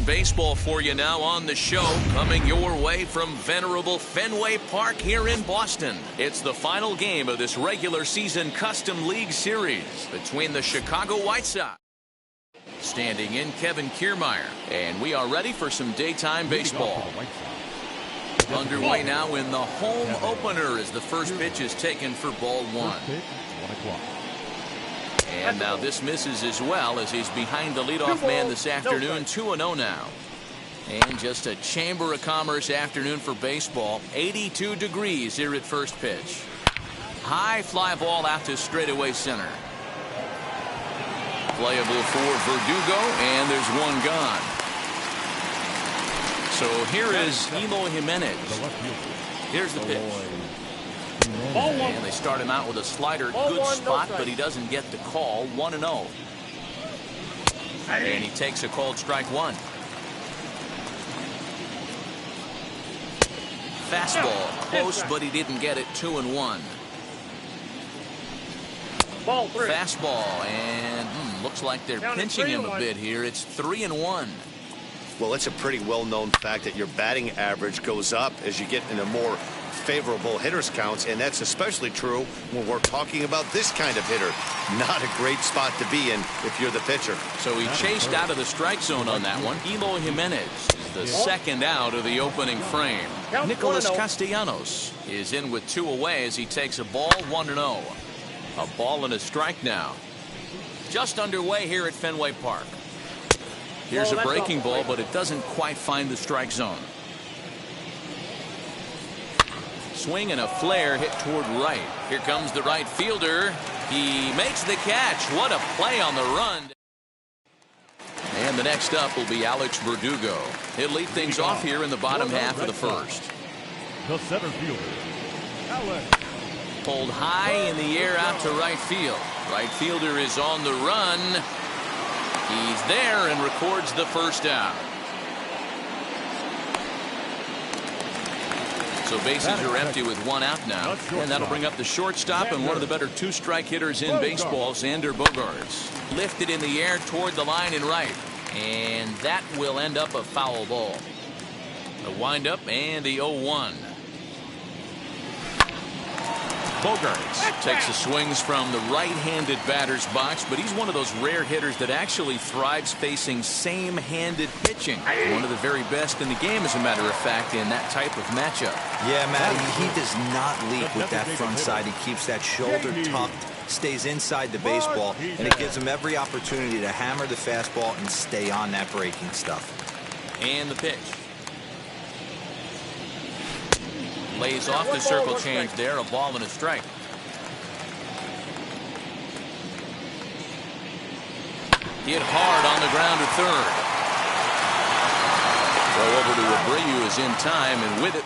baseball for you now on the show, coming your way from venerable Fenway Park here in Boston. It's the final game of this regular season Custom League Series between the Chicago White Sox. Standing in, Kevin Kiermaier, and we are ready for some daytime baseball. Underway now in the home opener as the first pitch is taken for ball one. And now this misses as well as he's behind the leadoff man this afternoon. 2-0 now. And just a Chamber of Commerce afternoon for baseball. 82 degrees here at first pitch. High fly ball out to straightaway center. Playable for Verdugo, and there's one gone. So here is Eloy Jimenez. Here's the pitch. And they start him out with a slider. Good spot, but he doesn't get the call. 1-0. And he takes a called strike one. Fastball close, but he didn't get it. 2-1. Fastball, and looks like they're pinching him a bit here. It's 3-1. Well, it's a pretty well-known fact that your batting average goes up as you get into more favorable hitters counts, and that's especially true when we're talking about this kind of hitter. Not a great spot to be in if you're the pitcher. So he chased out of the strike zone on that one. Eloy Jimenez is the second out of the opening frame. Nicholas Castellanos is in with two away as he takes a ball. 1-0. A ball and a strike now. Just underway here at Fenway Park. Here's a breaking ball, but it doesn't quite find the strike zone. Swing and a flare hit toward right. Here comes the right fielder. He makes the catch. What a play on the run. And the next up will be Alex Verdugo. He'll lead things off here in the bottom half of the first. The center fielder, Alex. Pulled high in the air out to right field. Right fielder is on the run. He's there and records the first out. So bases are empty with one out now. And that'll bring up the shortstop and one of the better two-strike hitters in baseball, Xander Bogaerts. Lifted in the air toward the line in right. And that will end up a foul ball. A windup and the 0-1. Bogaerts takes the swings from the right-handed batter's box, but he's one of those rare hitters that actually thrives facing same-handed pitching. One of the very best in the game, as a matter of fact, in that type of matchup. Yeah, Matty, he does not leak with that front side. He keeps that shoulder tucked, stays inside the baseball, and it gives him every opportunity to hammer the fastball and stay on that breaking stuff. And the pitch. Lays off the circle change there. A ball and a strike. Hit hard on the ground to third. Throw over to Abreu is in time, and with it.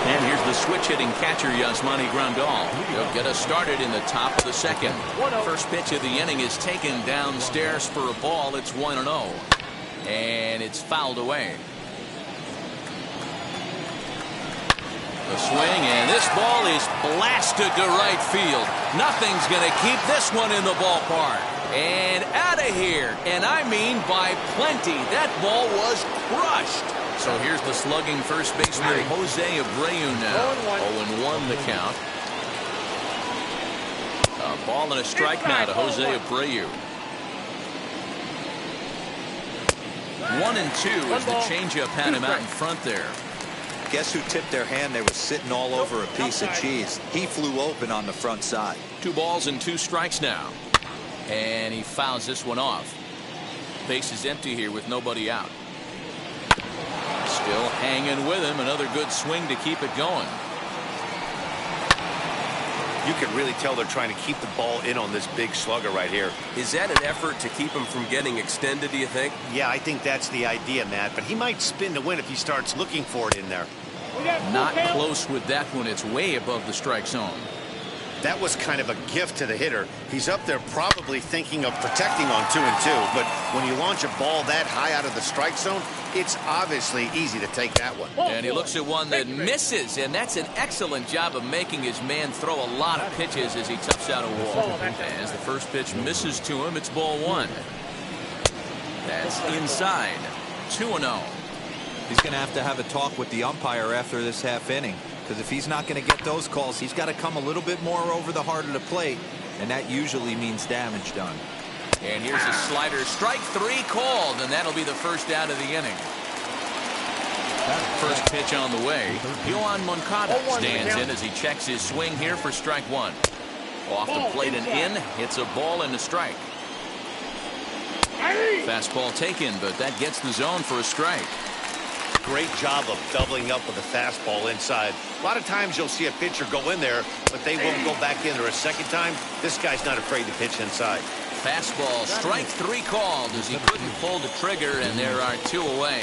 And here's the switch hitting catcher, Yasmani Grandal. He'll get us started in the top of the second. First pitch of the inning is taken downstairs for a ball. It's 1-0. And it's fouled away. The swing, and this ball is blasted to right field. Nothing's going to keep this one in the ballpark. And out of here. And I mean by plenty. That ball was crushed. So here's the slugging first baseman, Jose Abreu now. 0-1 the count. A ball and a strike now to Jose Abreu. 1-2 as the changeup had him out in front there. Guess who tipped their hand? They were sitting all over a piece of cheese. He flew open on the front side. 2 balls and 2 strikes now. And he fouls this one off. Base is empty here with nobody out. Still hanging with him. Another good swing to keep it going. You can really tell they're trying to keep the ball in on this big slugger right here. Is that an effort to keep him from getting extended, do you think? Yeah, I think that's the idea, Matt. But he might spin to win if he starts looking for it in there. Not close with that one. It's way above the strike zone. That was kind of a gift to the hitter. He's up there probably thinking of protecting on 2-2. But when you launch a ball that high out of the strike zone, it's obviously easy to take that one. And he looks at one that misses, and that's an excellent job of making his man throw a lot of pitches as he toughs out a wall. As the first pitch misses to him, it's ball 1. That's inside. 2-0. He's going to have a talk with the umpire after this half inning, because if he's not going to get those calls, he's got to come a little bit more over the heart of the plate, and that usually means damage done. And here's a slider. Strike 3 called, and that'll be the first out of the inning. First pitch on the way. Yohan Moncada stands in as he checks his swing here for strike 1. Off the plate and in. Hits a ball and a strike. Fastball taken, but that gets the zone for a strike. Great job of doubling up with a fastball inside. A lot of times you'll see a pitcher go in there, but they won't go back in there a second time. This guy's not afraid to pitch inside. Fastball, strike 3 called as he couldn't pull the trigger, and there are 2 away.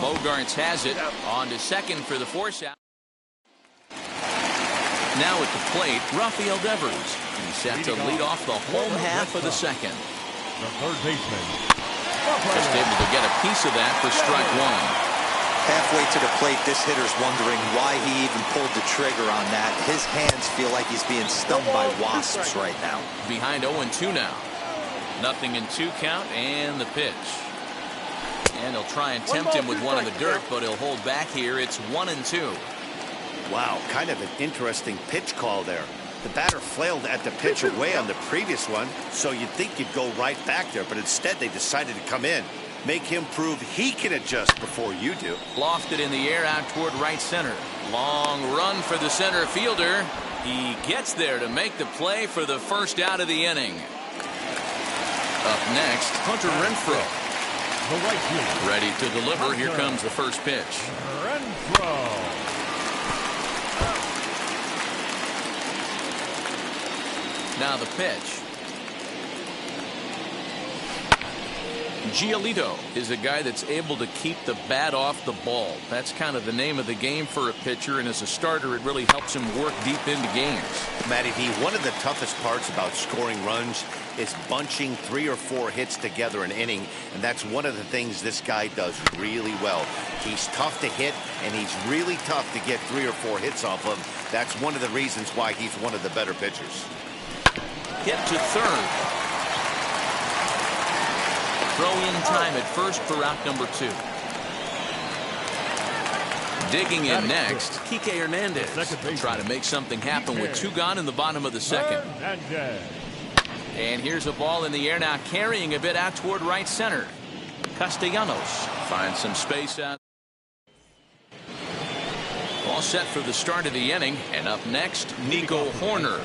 Bogaerts has it on to second for the force out. Now at the plate, Rafael Devers. He's set to lead off the home half of the second. The third baseman. Just able to get a piece of that for strike 1. Halfway to the plate, this hitter's wondering why he even pulled the trigger on that. His hands feel like he's being stung by wasps right now. Behind 0-2 now. 0-2 count and the pitch. And they'll try and tempt him with one in the dirt, but he'll hold back here. It's 1-2. Wow, kind of an interesting pitch call there. The batter flailed at the pitch away on the previous one, so you'd think you'd go right back there, but instead they decided to come in. Make him prove he can adjust before you do. Lofted in the air out toward right center. Long run for the center fielder. He gets there to make the play for the first out of the inning. Up next, Hunter Renfroe. The right fielder. Ready to deliver. Here comes the first pitch. Renfroe. Now the pitch. Giolito is a guy that's able to keep the bat off the ball. That's kind of the name of the game for a pitcher, and as a starter, it really helps him work deep into games. Matty D, one of the toughest parts about scoring runs is bunching 3 or 4 hits together an inning, and that's one of the things this guy does really well. He's tough to hit, and he's really tough to get 3 or 4 hits off of. That's one of the reasons why he's one of the better pitchers. Hit to third. Throw in time at first for out number 2. Digging in next, Kike Hernandez will try to make something happen with 2 gone in the bottom of the second. And here's a ball in the air now, carrying a bit out toward right center. Castellanos finds some space out. All set for the start of the inning, and up next, Nico Hoerner.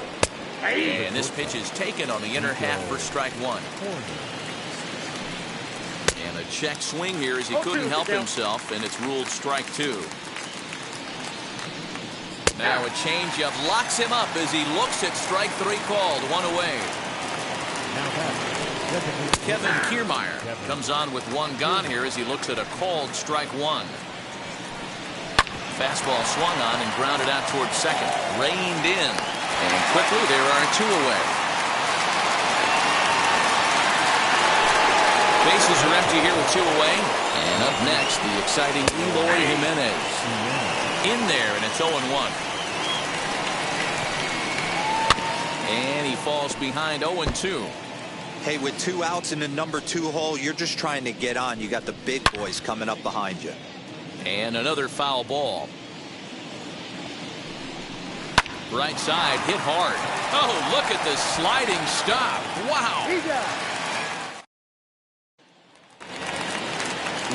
And this pitch is taken on the inner half for strike 1. And a check swing here as he couldn't help himself, and it's ruled strike 2. Now a changeup locks him up as he looks at strike 3 called. 1 away. Kevin Kiermaier comes on with 1 gone here as he looks at a called strike 1. Fastball swung on and grounded out towards second. Reined in. And quickly there are 2 away. Bases are empty here with 2 away. And up next, the exciting Eloy Jimenez. In there, and it's 0-1. And he falls behind 0-2. Hey, with 2 outs in the number 2 hole, you're just trying to get on. You got the big boys coming up behind you. And another foul ball. Right side, hit hard. Oh, look at the sliding stop. Wow.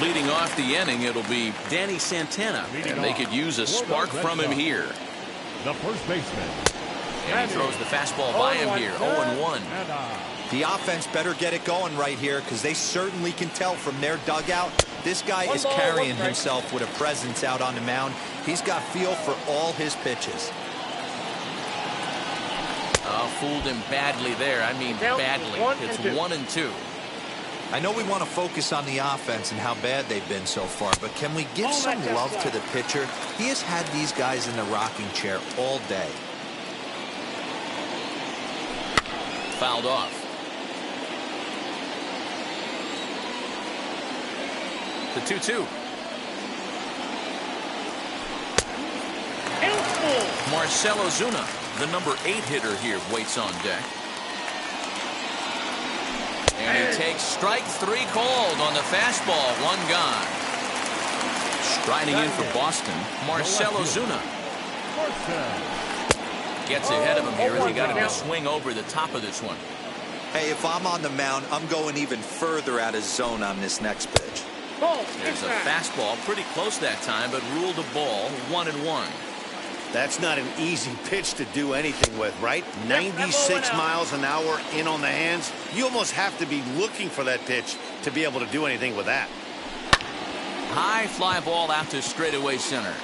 Leading off the inning, it'll be Danny Santana. And they could use a spark from him here. The first baseman. And he throws the fastball by him here. 0-1. The offense better get it going right here, because they certainly can tell from their dugout. This guy is carrying himself with a presence out on the mound. He's got feel for all his pitches. Fooled him badly there. I mean badly. It's 1-2. I know we want to focus on the offense and how bad they've been so far, but can we give some love to the pitcher? He has had these guys in the rocking chair all day. Fouled off. The 2-2. Marcell Ozuna, the number 8 hitter here, waits on deck. And he takes strike 3 cold on the fastball. 1 gone. Striding in for Boston, Marcell Ozuna. Gets ahead of him here as he got him to swing over the top of this one. Hey, if I'm on the mound, I'm going even further out of zone on this next pitch. There's a fastball pretty close that time, but ruled a ball. 1-1. That's not an easy pitch to do anything with, right? 96 miles an hour in on the hands. You almost have to be looking for that pitch to be able to do anything with that. High fly ball out to straightaway center.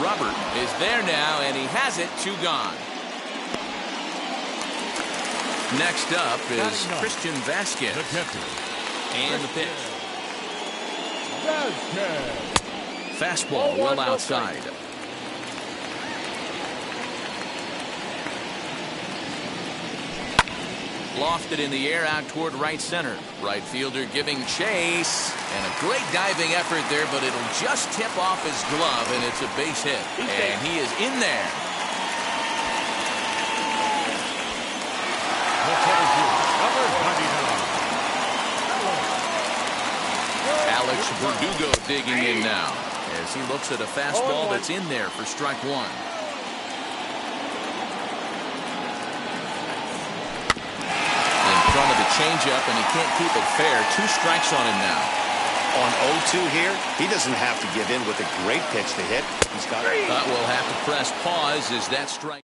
Robert is there now, and he has it. 2 gone. Next up is Christian Vasquez. And the pitch. Fastball well outside. Lofted in the air out toward right center. Right fielder giving chase. And a great diving effort there, but it'll just tip off his glove, and it's a base hit. And he is in there. Alex Verdugo digging in now as he looks at a fastball that's in there for strike 1. In front of the changeup, and he can't keep it fair. 2 strikes on him now. On 0-2 here, he doesn't have to give in with a great pitch to hit. He's got it. But we'll have to press pause as that strike.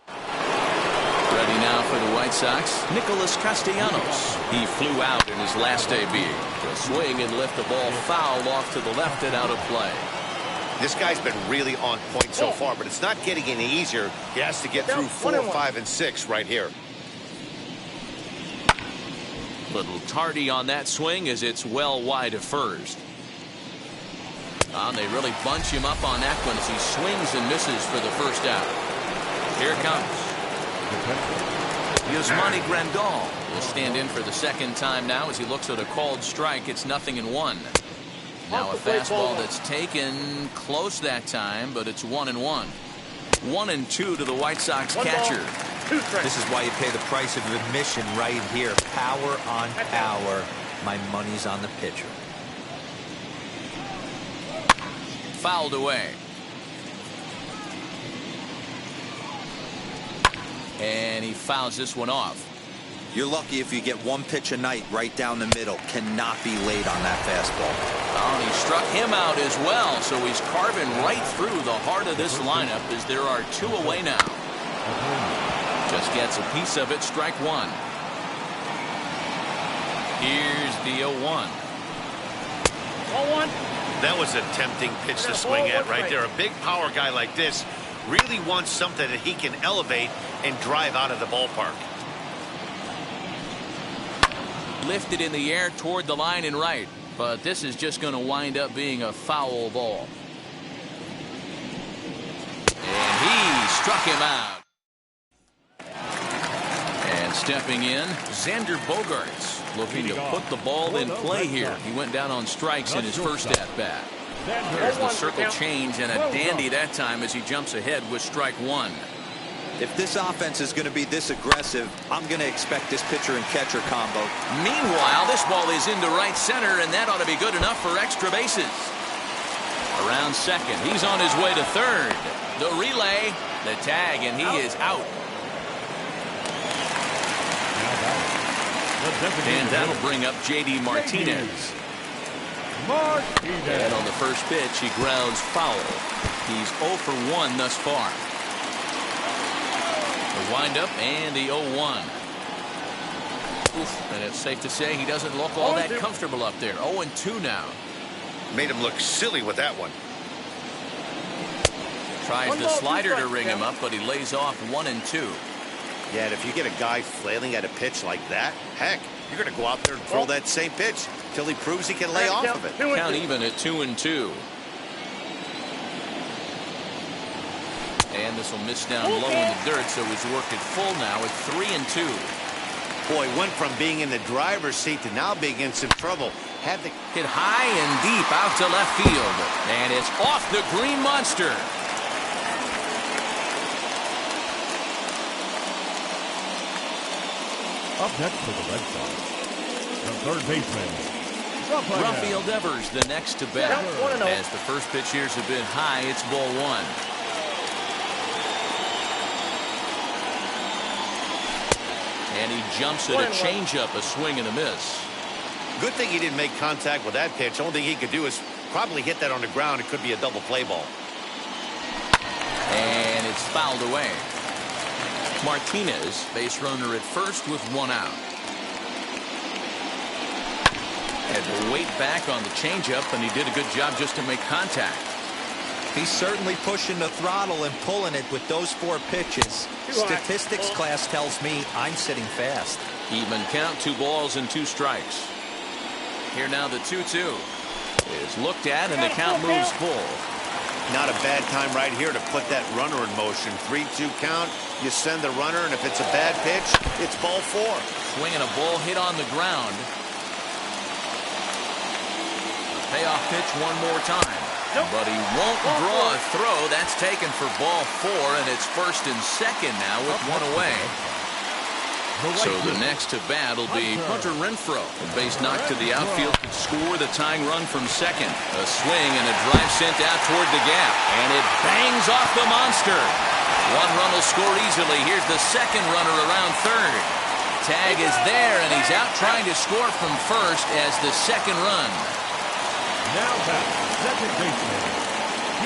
Ready now for the White Sox, Nicholas Castellanos. He flew out in his last debut. A swing and lift the ball foul off to the left and out of play. This guy's been really on point so far, but it's not getting any easier. He has to get through 4, 5, and 6 right here. Little tardy on that swing as it's well wide of first. And they really bunch him up on that one as he swings and misses for the first out. Here it comes. Yasmani Grandal will stand in for the second time now as he looks at a called strike. It's 0-1. Now a fastball that's taken close that time, but it's 1-1. 1-2 to the White Sox catcher. This is why you pay the price of admission right here. Power on power. My money's on the pitcher. Fouled away. And he fouls this one off. You're lucky if you get 1 pitch a night right down the middle. Cannot be late on that fastball. Oh, and he struck him out as well, so he's carving right through the heart of this lineup as there are 2 away now. Just gets a piece of it. Strike 1. Here's the 0-1. 0-1. That was a tempting pitch to swing at right there. A big power guy like this really wants something that he can elevate and drive out of the ballpark. Lifted in the air toward the line and right, but this is just going to wind up being a foul ball. And he struck him out. And stepping in, Xander Bogaerts looking to put the ball in play here. He went down on strikes in his first at-bat. There's the circle change, and a dandy that time as he jumps ahead with strike 1. If this offense is going to be this aggressive, I'm going to expect this pitcher and catcher combo. Meanwhile, this ball is into right center, and that ought to be good enough for extra bases. Around second, he's on his way to third. The relay, the tag, and he is out. And that'll bring up J.D. Martinez. And on the first pitch, he grounds foul. He's 0 for 1 thus far. The windup and the 0-1. And it's safe to say he doesn't look all that comfortable up there. 0-2 now. Made him look silly with that one. Tries the slider to ring him up, but he lays off 1-2. Yeah, and if you get a guy flailing at a pitch like that, heck, you're going to go out there and throw that same pitch till he proves he can lay off of it. Count even at 2-2. And this will miss down low in the dirt, so he's worked it full now at 3-2. Boy, went from being in the driver's seat to now being in some trouble. Had the hit high and deep out to left field. And it's off the green monster. Up next for the Red Sox, the third baseman, Rafael Devers, the next to bat. As the first pitch here's a bit high, it's ball one. And he jumps at a changeup, a swing and a miss. Good thing he didn't make contact with that pitch. Only thing he could do is probably hit that on the ground. It could be a double play ball. And it's fouled away. Martinez, base runner at first with one out. Had to wait back on the changeup, and he did a good job just to make contact. He's certainly pushing the throttle and pulling it with those 4 pitches. Statistics class tells me I'm sitting fast. Even count, 2 balls and 2 strikes. Here now the 2-2 is looked at, and the count moves full. Not a bad time right here to put that runner in motion. 3-2 count. You send the runner, and if it's a bad pitch, it's ball 4. Swinging a ball hit on the ground. Payoff pitch one more time. But he won't draw a throw. That's taken for ball 4, and it's first and second now with one away. So the next to bat will be Hunter Renfroe. A base knock to the outfield could score the tying run from second. A swing and a drive sent out toward the gap. And it bangs off the monster. One run will score easily. Here's the second runner around third. Tag is there, and he's out trying to score from first as the second run. Now back, second baseman.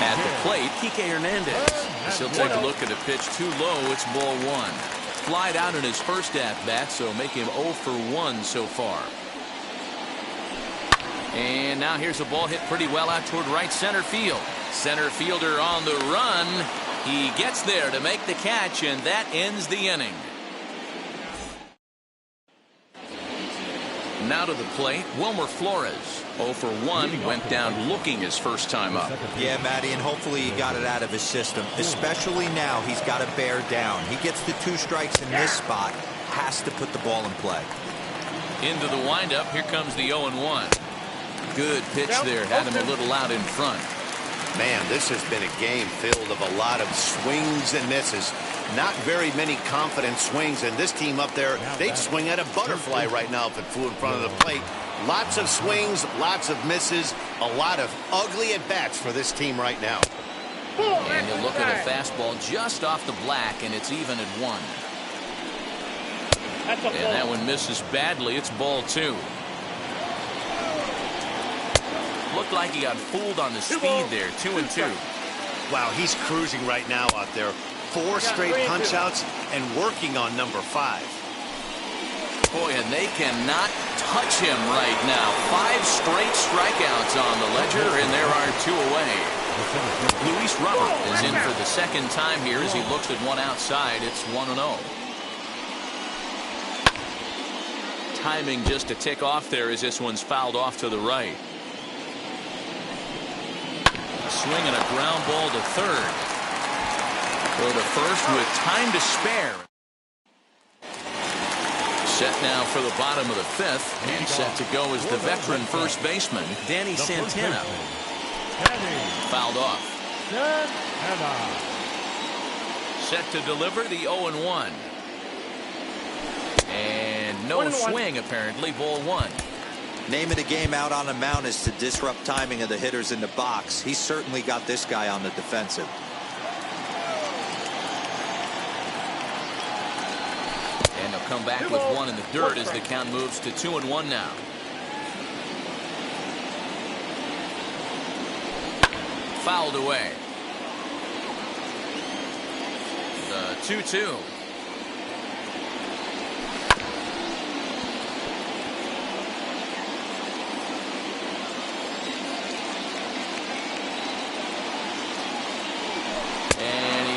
At the plate, Kike Hernandez. As he'll take a look at a pitch too low. It's ball 1. Flied out in his first at-bat, so make him 0 for 1 so far. And now here's a ball hit pretty well out toward right center field. Center fielder on the run. He gets there to make the catch, and that ends the inning. Now to the plate, Wilmer Flores. 0 for 1, went down looking his first time up. Yeah, Matty, and hopefully he got it out of his system. Especially now, he's got to bear down. He gets the 2 strikes in this spot. Has to put the ball in play. Into the windup, here comes the 0-1. Good pitch there, had him a little out in front. Man, this has been a game filled of a lot of swings and misses. Not very many confident swings, and this team up there, they'd swing at a butterfly right now if it flew in front of the plate. Lots of swings, lots of misses, a lot of ugly at-bats for this team right now. And you look at a fastball just off the black, and it's even at 1. And that one misses badly. It's ball 2. Looked like he got fooled on the speed there. 2-2. Wow, he's cruising right now out there. 4 straight punch-outs and working on number 5. Boy, and they cannot touch him right now. 5 straight strikeouts on the ledger, and there are 2 away. Luis Robert is in for the second time here as he looks at one outside. It's 1-0. Timing just a tick off there as this one's fouled off to the right. A swing and a ground ball to third. Go to first with time to spare. Set now for the bottom of the 5th, and set to go is the veteran first baseman, Danny Santana. Fouled off. Set to deliver the 0-1. And no swing, apparently, ball 1. Name of the game out on the mound is to disrupt timing of the hitters in the box. He's certainly got this guy on the defensive. And they'll come back with 1 in the dirt as the count moves to 2-1 now. Fouled away. The 2-2.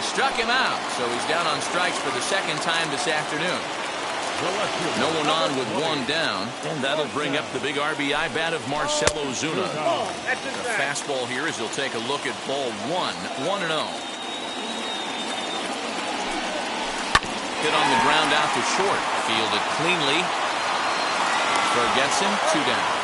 Struck him out, so he's down on strikes for the second time this afternoon. No one on with 1 down, and that'll bring up the big RBI bat of Marcell Ozuna. A fastball here as he'll take a look at ball 1, 1-0. Hit on the ground out to short, fielded cleanly. Ferguson, 2 down.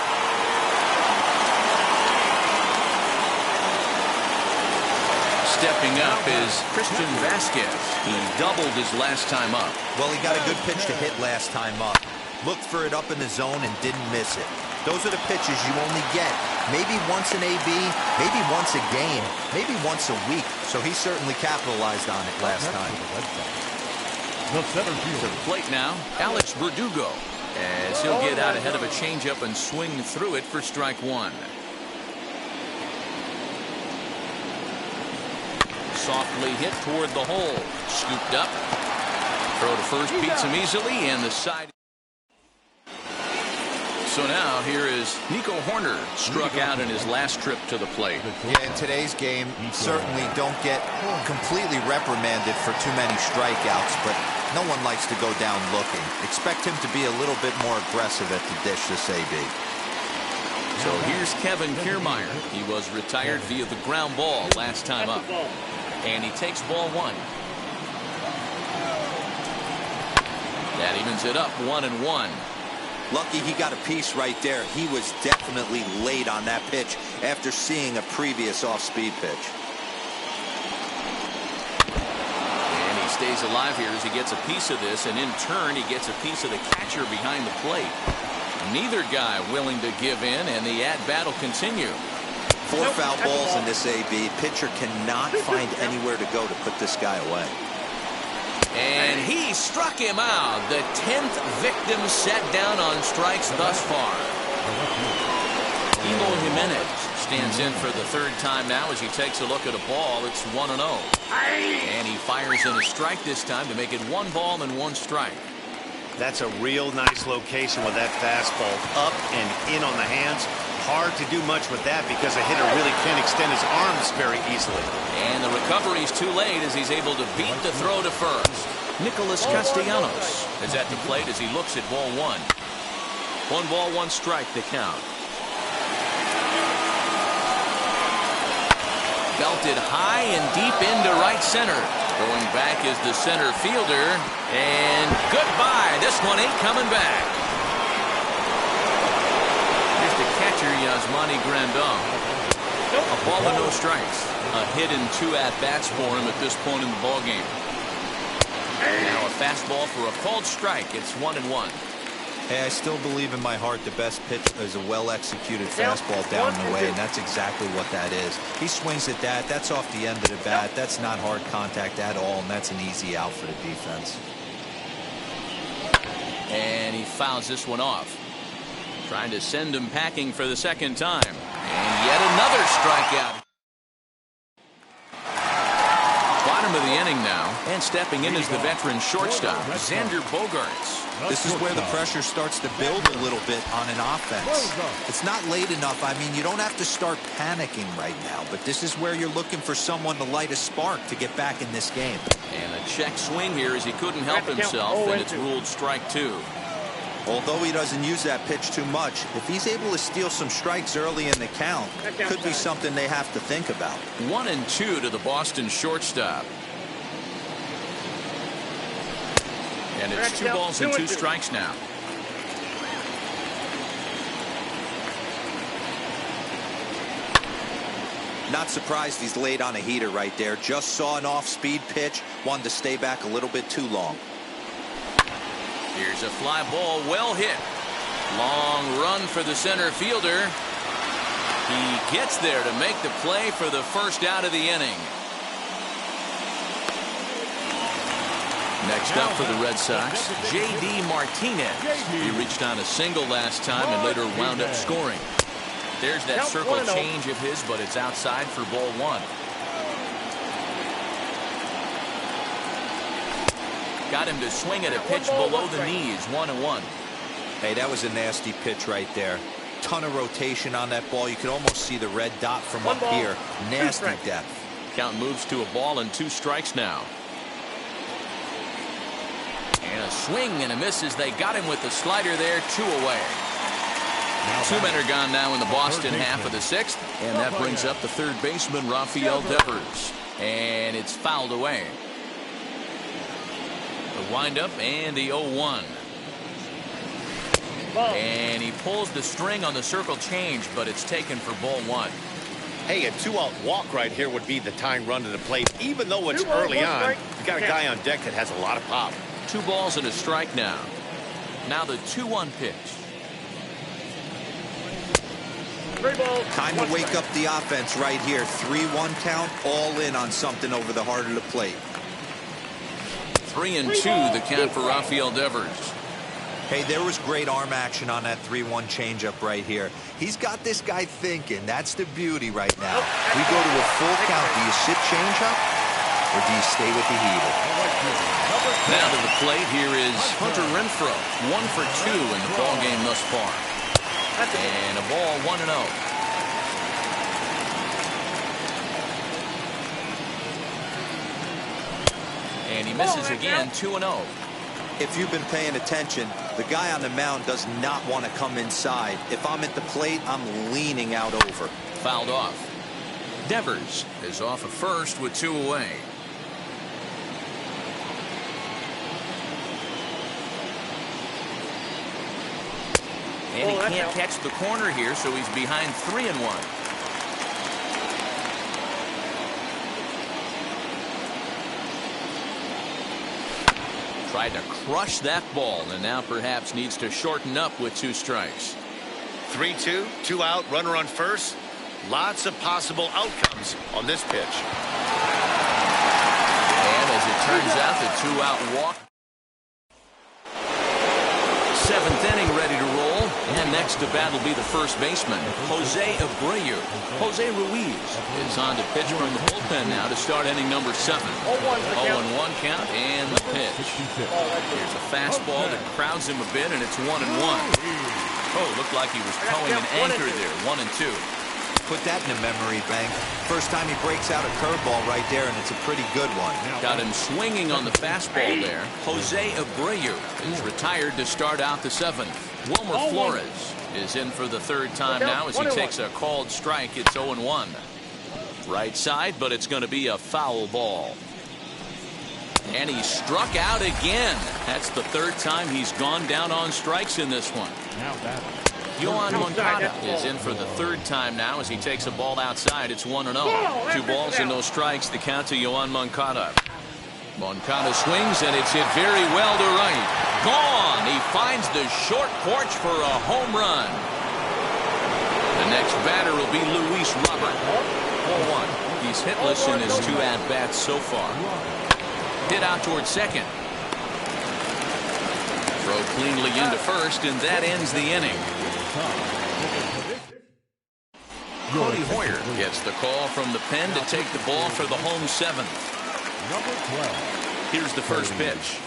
Stepping up is Christian Vasquez. He doubled his last time up. Well, he got a good pitch to hit last time up. Looked for it up in the zone and didn't miss it. Those are the pitches you only get maybe once in AB, maybe once a game, maybe once a week. So he certainly capitalized on it last time. The center To fielder. the plate now, Alex Verdugo, as he'll get out ahead of a changeup and swing through it for strike one. Softly hit toward the hole. Scooped up. Throw to first beats him easily, and the side. So now here is Nico Horner, struck out in his last trip to the plate. Yeah, in today's game, certainly don't get completely reprimanded for too many strikeouts, but no one likes to go down looking. Expect him to be a little bit more aggressive at the dish this AB. So here's Kevin Kiermaier. He was retired via the ground ball last time up. And he takes ball one. That evens it up 1-1. Lucky he got a piece right there. He was definitely late on that pitch after seeing a previous off-speed pitch. And he stays alive here as he gets a piece of this, and in turn he gets a piece of the catcher behind the plate. Neither guy willing to give in, and the at-bat will continue. 4 foul balls in this AB. Pitcher cannot find anywhere to go to put this guy away. And he struck him out. The 10th victim set down on strikes thus far. Eloy Jimenez stands in for the third time now as he takes a look at a ball. It's 1-0. And he fires in a strike this time to make it 1 ball and 1 strike. That's a real nice location with that fastball up and in on the hands. Hard to do much with that because a hitter really can't extend his arms very easily. And the recovery's too late as he's able to beat the throw to first. Nicholas Castellanos is at the plate as he looks at ball 1. 1 ball, 1 strike to count. Belted high and deep into right center. Going back is the center fielder. And goodbye. This one ain't coming back. Here's the catcher, Yasmani Grandal. A ball and no strikes. A hit and 2 at-bats for him at this point in the ballgame. Now a fastball for a called strike. It's 1-1. Hey, I still believe in my heart the best pitch is a well-executed fastball down and away, and that's exactly what that is. He swings at that. That's off the end of the bat. That's not hard contact at all, and that's an easy out for the defense. And he fouls this one off. Trying to send him packing for the second time. And yet another strikeout. Bottom of the inning now. And stepping in is the veteran shortstop, Xander Bogaerts. This is where the pressure starts to build a little bit on an offense. It's not late enough. I mean, you don't have to start panicking right now, but this is where you're looking for someone to light a spark to get back in this game. And a check swing here as he couldn't help himself, and it's ruled strike 2. Although he doesn't use that pitch too much, if he's able to steal some strikes early in the count, could be something they have to think about. 1-2 to the Boston shortstop. And it's 2 balls and 2 strikes now. Not surprised he's laid on a heater right there. Just saw an off-speed pitch. Wanted to stay back a little bit too long. Here's a fly ball, well hit. Long run for the center fielder. He gets there to make the play for the first out of the inning. Next up for the Red Sox, J.D. Martinez. He reached on a single last time and later wound up scoring. There's that circle change of his, but it's outside for ball 1. Got him to swing at a pitch below the knees, 1-1. Hey, that was a nasty pitch right there. Ton of rotation on that ball. You could almost see the red dot from up here. Nasty depth. Count moves to a ball and 2 strikes now. And a swing and a miss as they got him with the slider there, 2 away. 2 men are gone now in the Boston half of the 6th, and that brings up the third baseman, Rafael Devers. And it's fouled away. The windup and the 0-1. And he pulls the string on the circle change, but it's taken for ball 1. Hey, a 2-out walk right here would be the tying run to the plate. Even though it's early on, you got a guy on deck that has a lot of pop. 2 balls and a strike now. Now the 2-1 pitch. Time to wake up the offense right here. 3-1 count, all in on something over the heart of the plate. 3-2 the count for Rafael Devers. Hey, there was great arm action on that 3-1 changeup right here. He's got this guy thinking. That's the beauty right now. We go to a full count. Do you sit changeup or do you stay with the heater? Now to the plate, here is Hunter Renfroe. 1 for 2 in the ball game thus far. And a ball 1-0. And he misses again, 2-0. If you've been paying attention, the guy on the mound does not want to come inside. If I'm at the plate, I'm leaning out over. Fouled off. Devers is off of first with 2 away. And he can't catch the corner here, so he's behind 3-1. Tried to crush that ball, and now perhaps needs to shorten up with 2 strikes. 3-2, 2 out, runner on first. Lots of possible outcomes on this pitch. And as it turns out, the 2-out walk. 7th inning ready to roll. And next to bat will be the first baseman, Jose Abreu. Jose Ruiz is on to pitch from the bullpen now to start inning number 7. 0-1 count and the pitch. Here's a fastball that crowds him a bit, and it's 1-1. Oh, looked like he was towing an anchor there. 1-2. Put that in a memory bank. First time he breaks out a curveball right there, and it's a pretty good one. Got him swinging on the fastball there. Jose Abreu is retired to start out the 7th. Wilmer Flores is in for the 3rd time now as he takes a called strike. It's 0-1. Right side, but it's going to be a foul ball. And he struck out again. That's the 3rd time he's gone down on strikes in this one. Yohan Moncada is in for the 3rd time now as he takes a ball outside. It's 1-0. 2 balls and no strikes. The count to Yohan Moncada. Moncada swings, and it's hit very well to right. Gone. He finds the short porch for a home run. The next batter will be Luis Robert. 4-1. He's hitless in his 2 at-bats so far. Hit out towards second. Throw cleanly into first, and that ends the inning. Cody Hoyer gets the call from the pen to take the ball for the home 7th. Here's the first pitch.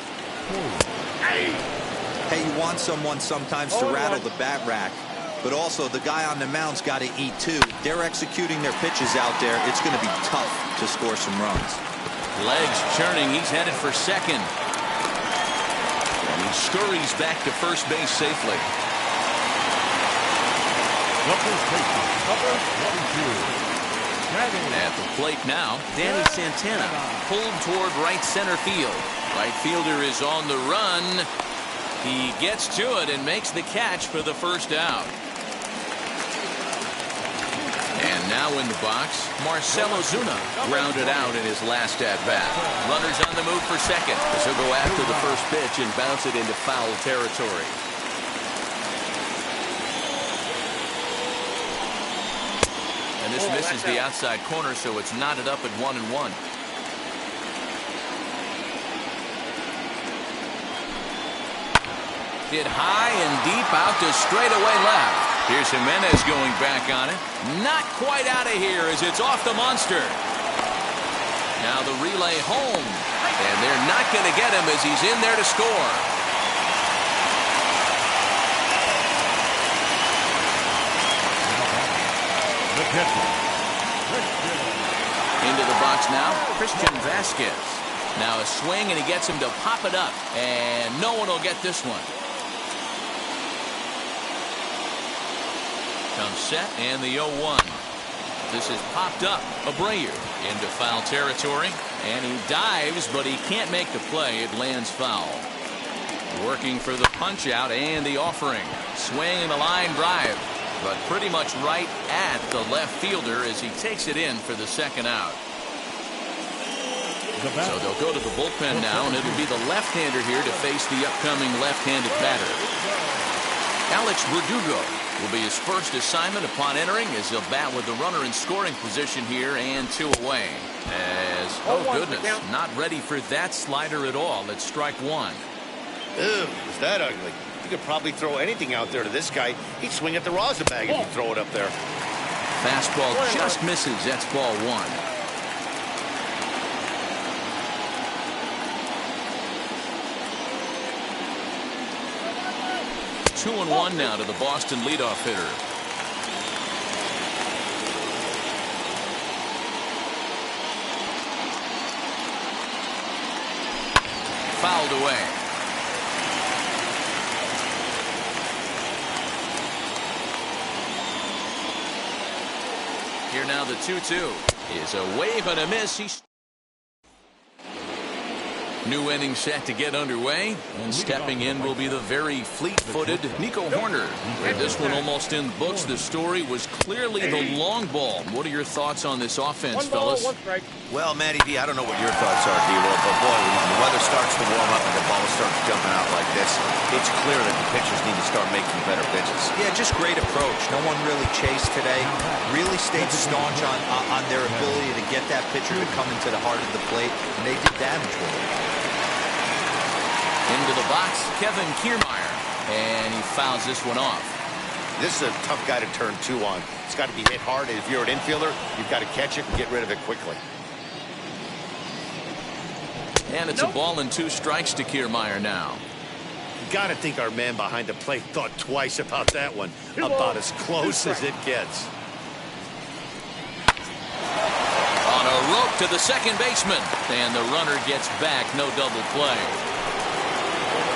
Hey, you want someone sometimes to rattle the bat rack, but also the guy on the mound's got to eat too. They're executing their pitches out there. It's going to be tough to score some runs. Legs churning. He's headed for second. And he scurries back to first base safely. At the plate now, Danny Santana pulled toward right center field. Right fielder is on the run. He gets to it and makes the catch for the first out. And now in the box, Marcell Ozuna grounded out in his last at-bat. Runners on the move for second. He'll go after the first pitch and bounce it into foul territory. And this misses the outside corner, so it's knotted up at 1-1. Hit high and deep out to straightaway left. Here's Jimenez going back on it. Not quite out of here as it's off the monster. Now the relay home. And they're not going to get him as he's in there to score. Into the box now, Christian Vasquez. Now a swing, and he gets him to pop it up. And no one will get this one. Comes set, and the 0-1. This is popped up. Abreu into foul territory, and he dives, but he can't make the play. It lands foul. Working for the punch out and the offering. Swing and a line drive, but pretty much right at the left fielder as he takes it in for the second out. So they'll go to the bullpen now, and it'll be the left-hander here to face the upcoming left-handed batter. Alex Verdugo will be his first assignment upon entering, as he'll bat with the runner in scoring position here and 2 away. As, oh goodness, not ready for that slider at all. It's strike 1. Ew, is that ugly? You could probably throw anything out there to this guy. He'd swing at the rosin bag if you throw it up there. Fastball just misses. That's ball 1. 2-1 now to the Boston leadoff hitter. Fouled away. Here now the 2-2 is a wave and a miss. New inning set to get underway, and stepping in will be the very fleet-footed Nico Horner. With this one almost in the books, the story was clearly the long ball. What are your thoughts on this offense, fellas? Well, Matty V, I don't know what your thoughts are, D-Roll, but boy, when the weather starts to warm up and the ball starts jumping out like this, it's clear that the pitchers need to start making better pitches. Yeah, just great approach. No one really chased today. Really stayed staunch on their ability to get that pitcher to come into the heart of the plate, and they did damage with it. Into the box, Kevin Kiermaier, and he fouls this one off. This is a tough guy to turn 2 on. It's got to be hit hard, and if you're an infielder, you've got to catch it and get rid of it quickly. And it's a ball and 2 strikes to Kiermaier now. You got to think our man behind the plate thought twice about that one. About as close as it gets. On a rope to the second baseman, and the runner gets back. No double play.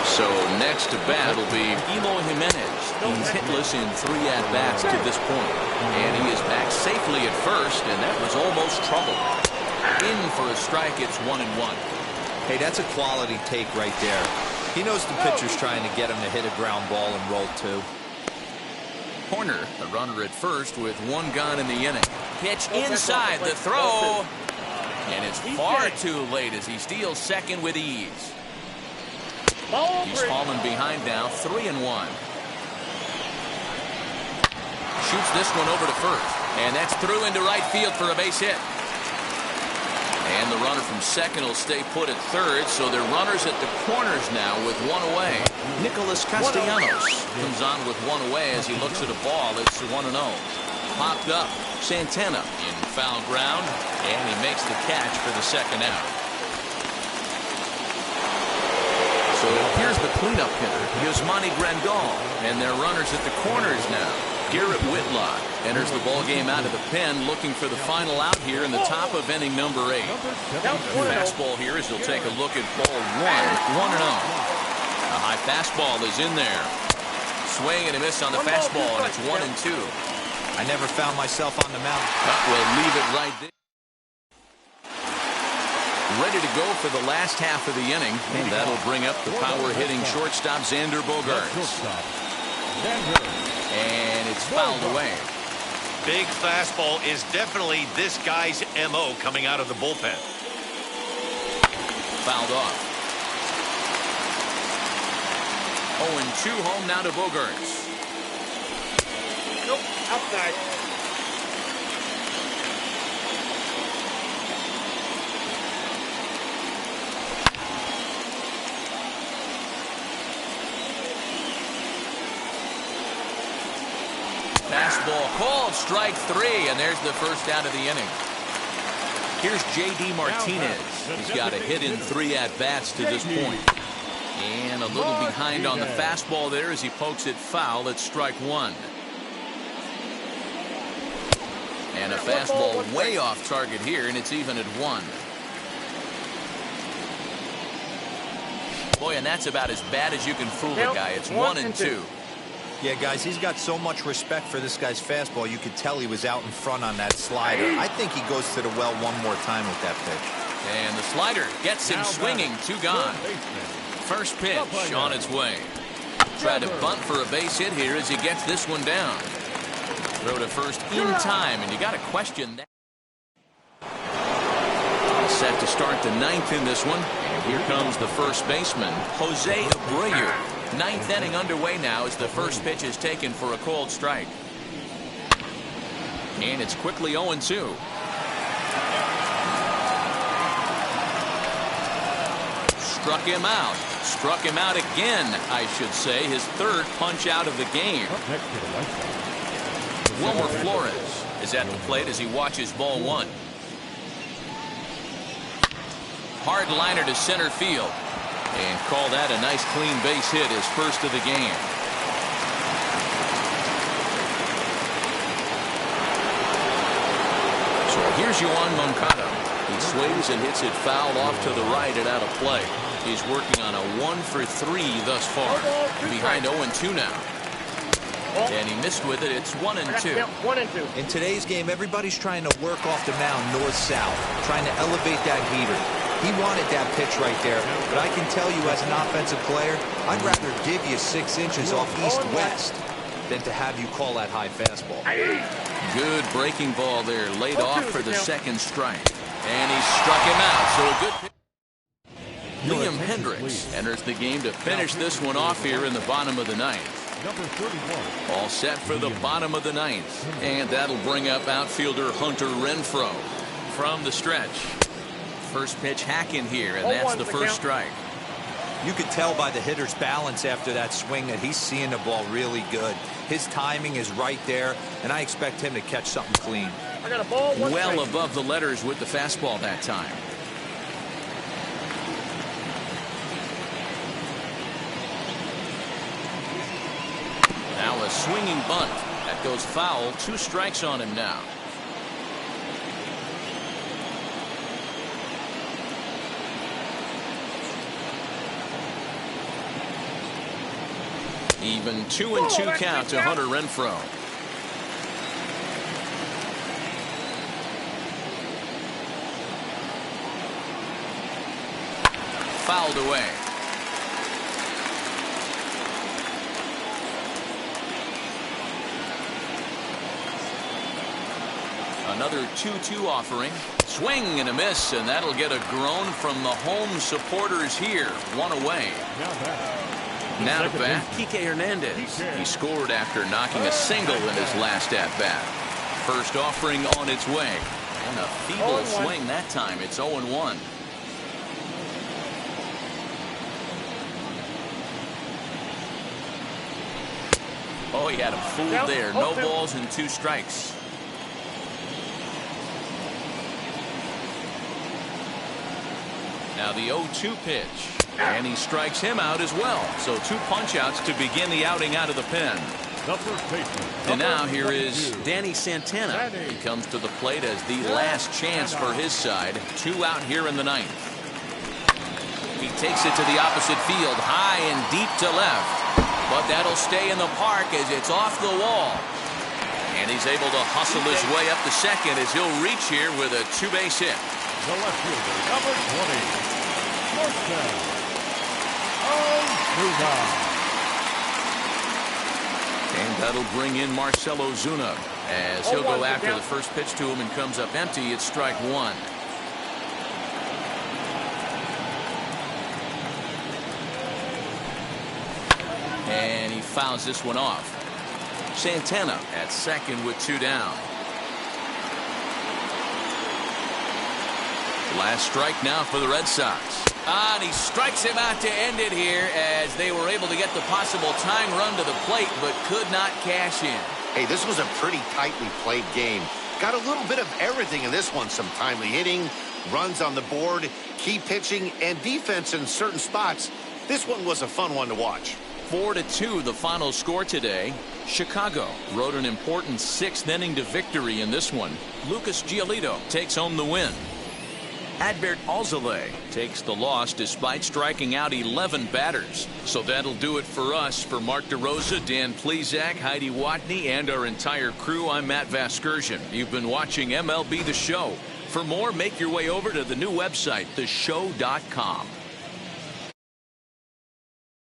So next to bat will be Eloy Jimenez. He's hitless in 3 at-bats to this point. And he is back safely at first, and that was almost trouble. In for a strike, it's 1-1. Hey, that's a quality take right there. He knows the pitcher's trying to get him to hit a ground ball and roll 2. Horner, the runner at first with 1 gone in the inning. Pitch inside, the throw. And it's far too late as he steals second with ease. He's fallen behind now, 3-1. Shoots this one over to first, and that's through into right field for a base hit. And the runner from second will stay put at third, so they're runners at the corners now with 1 away. Nicholas Castellanos comes on with 1 away as he looks at a ball. It's 1-0. Popped up, Santana in foul ground, and he makes the catch for the second out. So here's the cleanup hitter, Yasmani Grandal, and their runners at the corners now. Garrett Whitlock enters the ball game out of the pen, looking for the final out here in the top of inning number 8. Fastball here as he'll take a look at ball 1, 1-0. A high fastball is in there. Swing and a miss on the fastball, and it's 1-2. I never found myself on the mound. We'll leave it right there. Ready to go for the last half of the inning, and that'll bring up the power-hitting shortstop Xander Bogaerts. And it's fouled away. Big fastball is definitely this guy's M.O. coming out of the bullpen. Fouled off. 0-2 home now to Bogaerts. Nope, outside. Fastball called, strike 3, and there's the first out of the inning. Here's J.D. Martinez. He's got a hit in 3 at-bats to this point. And a little behind on the fastball there as he pokes it foul. It's strike 1. And a fastball way off target here, and it's even at 1. Boy, and that's about as bad as you can fool a guy. It's 1-2. Yeah, guys, he's got so much respect for this guy's fastball. You could tell he was out in front on that slider. I think he goes to the well one more time with that pitch. And the slider gets him swinging. 2 gone. First pitch on its way. Try to bunt for a base hit here as he gets this one down. Throw to first in time, and you got to question that. set to start the ninth in this one. And here comes the first baseman, Jose Abreu. Ninth inning underway now as the first pitch is taken for a called strike. And it's quickly 0-2. Struck him out. Struck him out again, I should say. His third punch out of the game. Wilmer Flores is at the plate as he watches ball one. Hard liner to center field. And call that a nice clean base hit, his first of the game. So here's Yoan Moncada. He swings and hits it foul off to the right and out of play. He's working on a 1-for-3 thus far. Behind 0-2 now. And he missed with it. It's 1-2. 1-2. In today's game, everybody's trying to work off the mound north-south, trying to elevate that heater. He wanted that pitch right there, but I can tell you as an offensive player, I'd rather give you 6 inches off east-west than to have you call that high fastball. Good breaking ball there, laid off for the second strike. And he struck him out, so a good pitch. Liam Hendricks enters the game to finish this one off here in the bottom of the ninth. Number 31. All set for the bottom of the ninth. And that'll bring up outfielder Hunter Renfroe from the stretch. First pitch hacking here, and that's the first strike. You could tell by the hitter's balance after that swing that he's seeing the ball really good. His timing is right there, and I expect him to catch something clean. I got a ball. Well above the letters with the fastball that time. Now a swinging bunt. That goes foul. 2 strikes on him now. Even 2-2 count to Hunter Renfroe. Fouled away. Another 2-2 offering. Swing and a miss, and that'll get a groan from the home supporters here. 1 away. Now to bat, Kike Hernandez. He scored after knocking a single in his last at-bat. First offering on its way. And a feeble swing that time. It's 0-1. Oh, he had him fooled there. No balls and 2 strikes. Now the 0-2 pitch. And he strikes him out as well. So 2 punch-outs to begin the outing out of the pen. And now here is Danny Santana. He comes to the plate as the last chance for his side. 2 out here in the ninth. He takes it to the opposite field, high and deep to left. But that'll stay in the park as it's off the wall. And he's able to hustle his way up to second as he'll reach here with a 2-base hit. The left fielder, number 20. Touchdown. And that'll bring in Marcelo Zuna as he'll go after the first pitch to him and comes up empty. It's strike 1. And he fouls this one off. Santana at second with 2 down. Last strike now for the Red Sox. And he strikes him out to end it here as they were able to get the possible tying run to the plate but could not cash in. Hey, this was a pretty tightly played game. Got a little bit of everything in this one. Some timely hitting, runs on the board, key pitching, and defense in certain spots. This one was a fun one to watch. 4-2 the final score today. Chicago rode an important 6th inning to victory in this one. Lucas Giolito takes home the win. Adbert Alzolay takes the loss despite striking out 11 batters. So that'll do it for us. For Mark DeRosa, Dan Plesac, Heidi Watney, and our entire crew, I'm Matt Vasgersian. You've been watching MLB The Show. For more, make your way over to the new website, theshow.com.